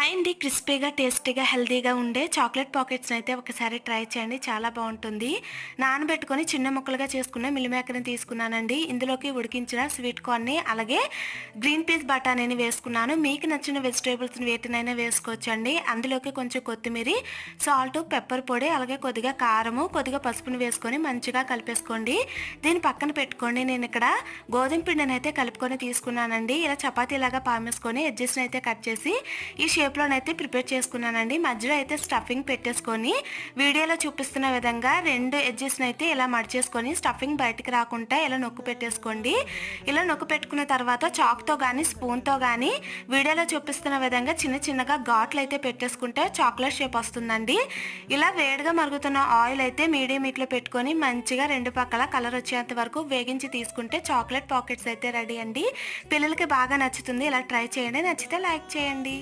Hi అండి. క్రిస్పీగా, టేస్టీగా, హెల్తీగా ఉండే చాక్లెట్ పాకెట్స్‌ని అయితే ఒకసారి ట్రై చేయండి. చాలా బావుంటుంది. నానబెట్టుకొని చిన్న ముక్కలుగా చేసుకున్న మిల్ మేకర్‌ని తీసుకున్నానండి. ఇందులోకి ఉడికించిన స్వీట్ కార్న్‌ని, అలాగే గ్రీన్ పీస్ బఠానీని వేసుకున్నాను. మీకు నచ్చిన వెజిటబుల్స్‌ని వేటినైనా వేసుకోవచ్చండి. అందులోకి కొంచెం కొత్తిమీర, సాల్ట్, పెప్పర్ పొడి, అలాగే కొద్దిగా కారము, కొద్దిగా పసుపుని వేసుకొని మంచిగా కలిపేసుకోండి. దీన్ని పక్కన పెట్టుకోండి. నేను ఇక్కడ గోధుమ పిండిని అయితే కలుపుకొని తీసుకున్నానండి. ఇలా చపాతీలాగా పామేసుకొని ఎడ్జెస్‌ని అయితే కట్ చేసి ఈ షేప్‌లోనైతే ప్రిపేర్ చేసుకున్నానండి. మధ్యలో అయితే స్టఫింగ్ పెట్టేసుకొని వీడియోలో చూపిస్తున్న విధంగా 2 ఎడ్జెస్‌ని అయితే ఇలా మడిచేసుకొని స్టఫింగ్ బయటికి రాకుండా ఇలా నొక్కి పెట్టేసుకోండి. ఇలా నొక్కి పెట్టుకున్న తర్వాత చాక్‌తో గానీ, స్పూన్‌తో గానీ వీడియోలో చూపిస్తున్న విధంగా చిన్న చిన్నగా ఘాట్లు అయితే పెట్టేసుకుంటే చాక్లెట్ షేప్ వస్తుందండి. ఇలా వేడిగా మరుగుతున్న ఆయిల్ అయితే మీడియం హీట్‌లో పెట్టుకొని మంచిగా 2 పక్కల కలర్ వచ్చేంత వరకు వేగించి తీసుకుంటే చాక్లెట్ పాకెట్స్ అయితే రెడీ అండి. పిల్లలకి బాగా నచ్చుతుంది. ఇలా ట్రై చేయండి. నచ్చితే లైక్ చేయండి.